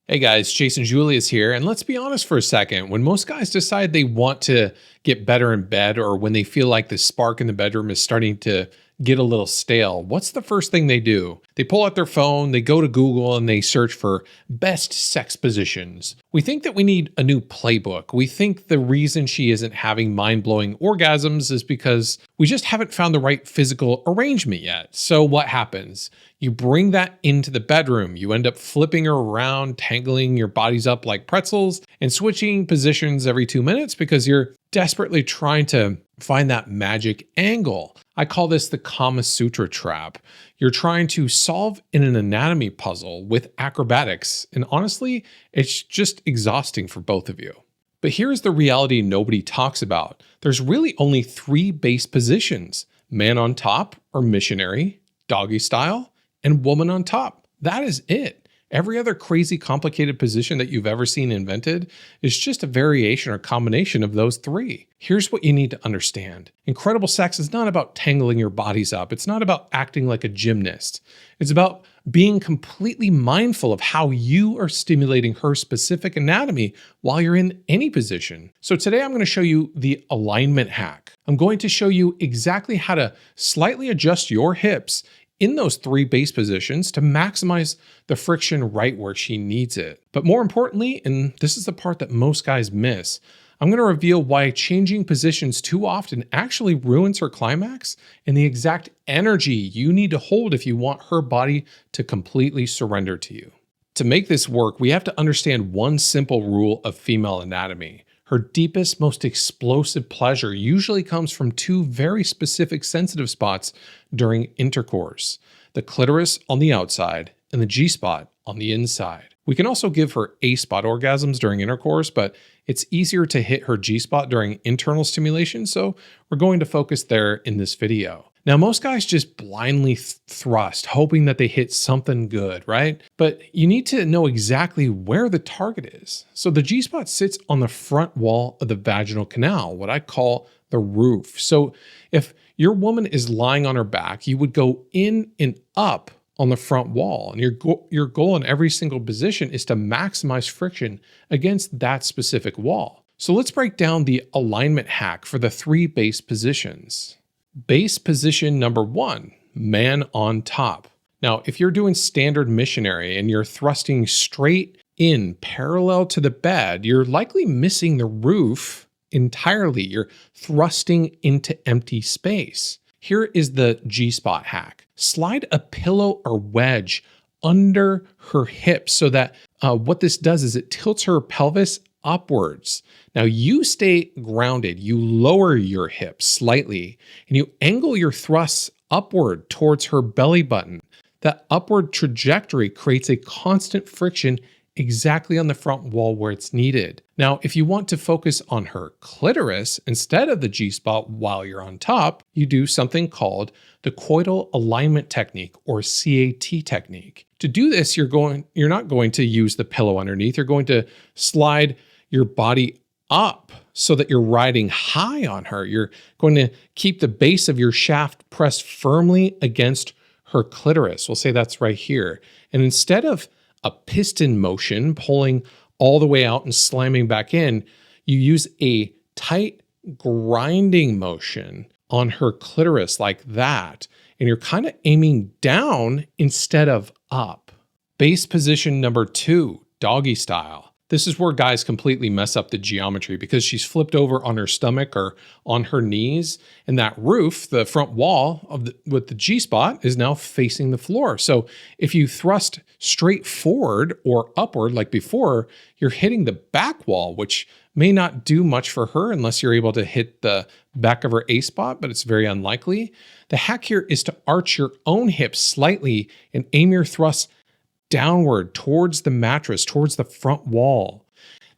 Hey guys, Jason Julius here, and let's be honest for a second. When most guys decide they want to get better in bed, or when they feel like the spark in the bedroom is starting to get a little stale, what's the first thing they do? They pull out their phone, they go to Google, and they search for best sex positions. We think that we need a new playbook. We think the reason she isn't having mind-blowing orgasms is because we just haven't found the right physical arrangement yet. So what happens? You bring that into the bedroom. You end up flipping her around, tangling your bodies up like pretzels, and switching positions every 2 minutes because you're desperately trying to find that magic angle. I call this the Kama Sutra trap. You're trying to solve an anatomy puzzle with acrobatics, and honestly, it's just exhausting for both of you. But here's the reality nobody talks about. There's really only 3 base positions: man on top, or missionary, doggy style, and woman on top. That is it. Every other crazy complicated position that you've ever seen invented is just a variation or combination of those 3. Here's what you need to understand. Incredible sex is not about tangling your bodies up. It's not about acting like a gymnast. It's about being completely mindful of how you are stimulating her specific anatomy while you're in any position. So today I'm going to show you the alignment hack. I'm going to show you exactly how to slightly adjust your hips in those 3 base positions to maximize the friction right where she needs it. But more importantly, and this is the part that most guys miss, I'm going to reveal why changing positions too often actually ruins her climax and the exact energy you need to hold if you want her body to completely surrender to you. To make this work, we have to understand one simple rule of female anatomy. Her deepest, most explosive pleasure usually comes from 2 very specific sensitive spots during intercourse: the clitoris on the outside and the G-spot on the inside. We can also give her A-spot orgasms during intercourse, but it's easier to hit her G-spot during internal stimulation, so we're going to focus there in this video. Now, most guys just blindly thrust, hoping that they hit something good, right? But you need to know exactly where the target is. So the G-spot sits on the front wall of the vaginal canal, what I call the roof. So if your woman is lying on her back, you would go in and up on the front wall. And your goal in every single position is to maximize friction against that specific wall. So let's break down the alignment hack for the 3 base positions. Base position number 1, man on top. Now, if you're doing standard missionary and you're thrusting straight in parallel to the bed, you're likely missing the roof entirely. You're thrusting into empty space. Here is the G-spot hack. Slide a pillow or wedge under her hips so that what this does is it tilts her pelvis upwards. Now you stay grounded, you lower your hips slightly, and you angle your thrusts upward towards her belly button. That upward trajectory creates a constant friction exactly on the front wall where it's needed. Now, if you want to focus on her clitoris instead of the G-spot while you're on top, you do something called the Coital alignment technique, or CAT technique. To do this, you're not going to use the pillow underneath. You're going to slide your body up so that you're riding high on her. You're going to keep the base of your shaft pressed firmly against her clitoris. We'll say that's right here. And instead of a piston motion pulling all the way out and slamming back in, you use a tight grinding motion on her clitoris like that. And you're kind of aiming down instead of up. Base position number 2, doggy style. This is where guys completely mess up the geometry because she's flipped over on her stomach or on her knees, and that roof, the front wall with the G-spot, is now facing the floor. So if you thrust straight forward or upward like before, you're hitting the back wall, which may not do much for her unless you're able to hit the back of her A-spot, but it's very unlikely. The hack here is to arch your own hips slightly and aim your thrusts downward towards the mattress, towards the front wall.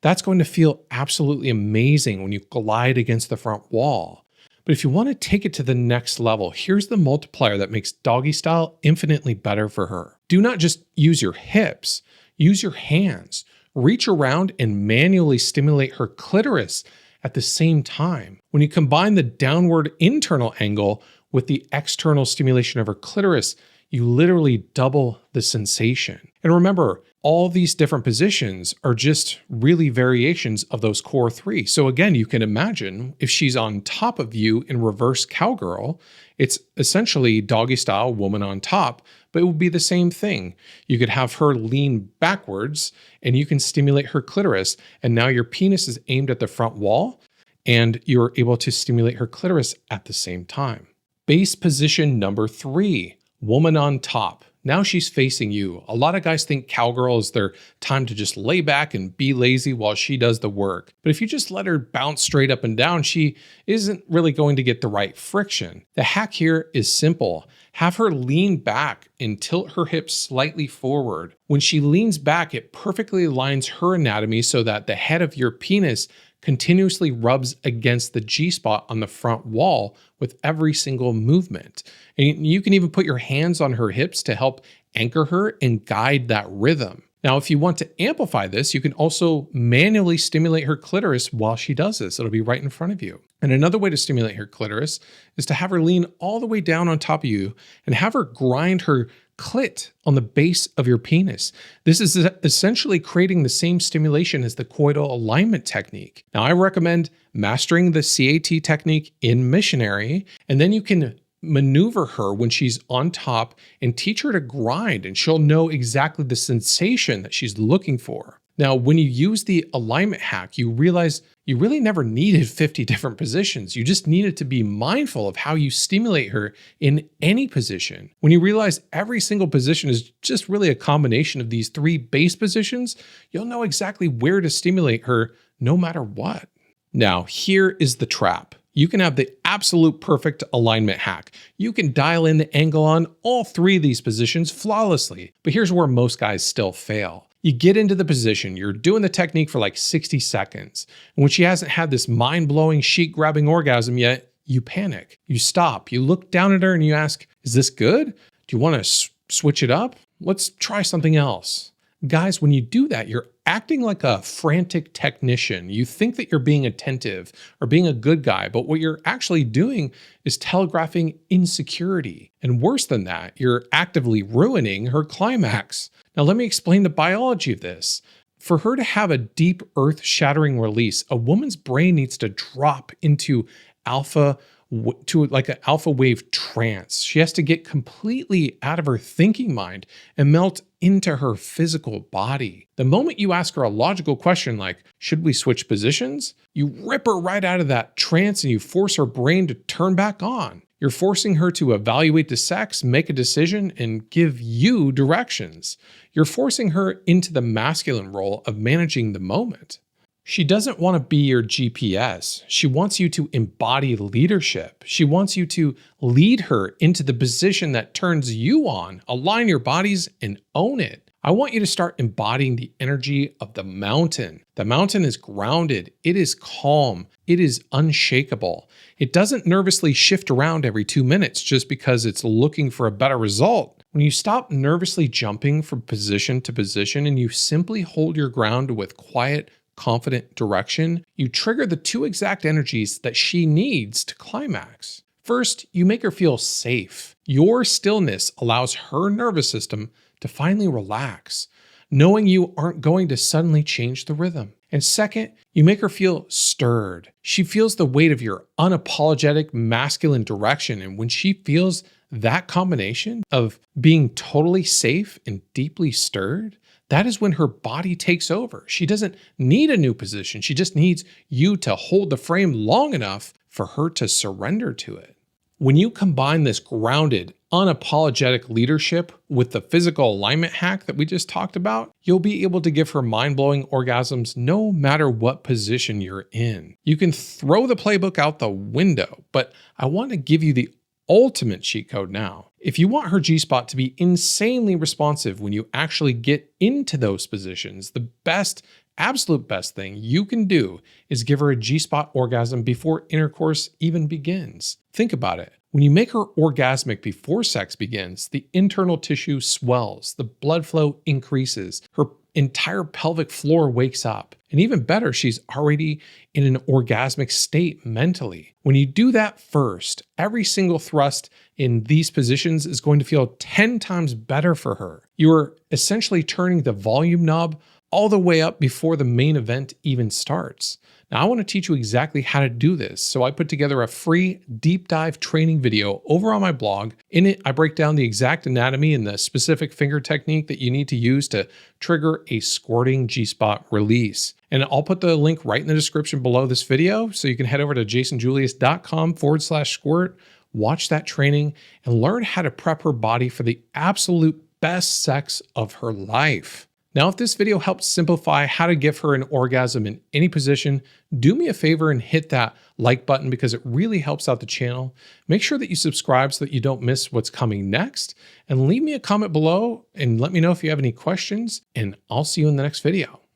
That's going to feel absolutely amazing when you glide against the front wall. But if you want to take it to the next level, here's the multiplier that makes doggy style infinitely better for her. Do not just use your hips, use your hands. Reach around and manually stimulate her clitoris at the same time. When you combine the downward internal angle with the external stimulation of her clitoris, you literally double the sensation. And remember, all these different positions are just really variations of those core three. So again, you can imagine if she's on top of you in reverse cowgirl, it's essentially doggy style, woman on top, but it would be the same thing. You could have her lean backwards and you can stimulate her clitoris. And now your penis is aimed at the front wall and you're able to stimulate her clitoris at the same time. Base position number 3, woman on top. Now she's facing you. A lot of guys think cowgirl is their time to just lay back and be lazy while she does the work. But if you just let her bounce straight up and down, she isn't really going to get the right friction. The hack here is simple. Have her lean back and tilt her hips slightly forward. When she leans back, it perfectly aligns her anatomy so that the head of your penis continuously rubs against the G-spot on the front wall with every single movement. And you can even put your hands on her hips to help anchor her and guide that rhythm. Now, if you want to amplify this, you can also manually stimulate her clitoris while she does this. It'll be right in front of you. And another way to stimulate her clitoris is to have her lean all the way down on top of you and have her grind her clit on the base of your penis. This is essentially creating the same stimulation as the coital alignment technique. Now, I recommend mastering the CAT technique in Missionary, and then you can maneuver her when she's on top and teach her to grind, and she'll know exactly the sensation that she's looking for. Now, when you use the alignment hack, you realize you really never needed 50 different positions. You just needed to be mindful of how you stimulate her in any position. When you realize every single position is just really a combination of these 3 base positions, you'll know exactly where to stimulate her no matter what. Now, here is the trap. You can have the absolute perfect alignment hack. You can dial in the angle on all 3 of these positions flawlessly. But here's where most guys still fail. You get into the position, you're doing the technique for like 60 seconds. And when she hasn't had this mind-blowing, sheet-grabbing orgasm yet, you panic. You stop, you look down at her and you ask, is this good? Do you want to switch it up? Let's try something else. Guys, when you do that, you're acting like a frantic technician. You think that you're being attentive or being a good guy, but what you're actually doing is telegraphing insecurity. And worse than that, you're actively ruining her climax. Now, let me explain the biology of this. For her to have a deep, earth-shattering release, a woman's brain needs to drop into like an alpha wave trance. She has to get completely out of her thinking mind and melt into her physical body. The moment you ask her a logical question like, should we switch positions? You rip her right out of that trance and you force her brain to turn back on. You're forcing her to evaluate the sex, make a decision, and give you directions. You're forcing her into the masculine role of managing the moment. She doesn't want to be your GPS. She wants you to embody leadership. She wants you to lead her into the position that turns you on, align your bodies, and own it. I want you to start embodying the energy of the mountain. The mountain is grounded. It is calm. It is unshakable. It doesn't nervously shift around every 2 minutes just because it's looking for a better result. When you stop nervously jumping from position to position and you simply hold your ground with quiet, confident direction, you trigger the 2 exact energies that she needs to climax. First, you make her feel safe. Your stillness allows her nervous system to finally relax, knowing you aren't going to suddenly change the rhythm. And second, you make her feel stirred. She feels the weight of your unapologetic masculine direction. And when she feels that combination of being totally safe and deeply stirred, that is when her body takes over. She doesn't need a new position. She just needs you to hold the frame long enough for her to surrender to it. When you combine this grounded, unapologetic leadership with the physical alignment hack that we just talked about, you'll be able to give her mind-blowing orgasms no matter what position you're in. You can throw the playbook out the window, but I want to give you the ultimate cheat code now. If you want her G-spot to be insanely responsive when you actually get into those positions, the absolute best thing you can do is give her a G-spot orgasm before intercourse even begins. Think about it. When you make her orgasmic before sex begins, the internal tissue swells, the blood flow increases, her entire pelvic floor wakes up, And even better, she's already in an orgasmic state mentally. When you do that first, every single thrust in these positions is going to feel 10 times better for her. You are essentially turning the volume knob all the way up before the main event even starts. Now, I want to teach you exactly how to do this. So I put together a free deep dive training video over on my blog. In it, I break down the exact anatomy and the specific finger technique that you need to use to trigger a squirting G-spot release. And I'll put the link right in the description below this video. So you can head over to jasonjulius.com/squirt, watch that training, and learn how to prep her body for the absolute best sex of her life. Now, if this video helps simplify how to give her an orgasm in any position, do me a favor and hit that like button because it really helps out the channel. Make sure that you subscribe so that you don't miss what's coming next, and leave me a comment below and let me know if you have any questions, and I'll see you in the next video.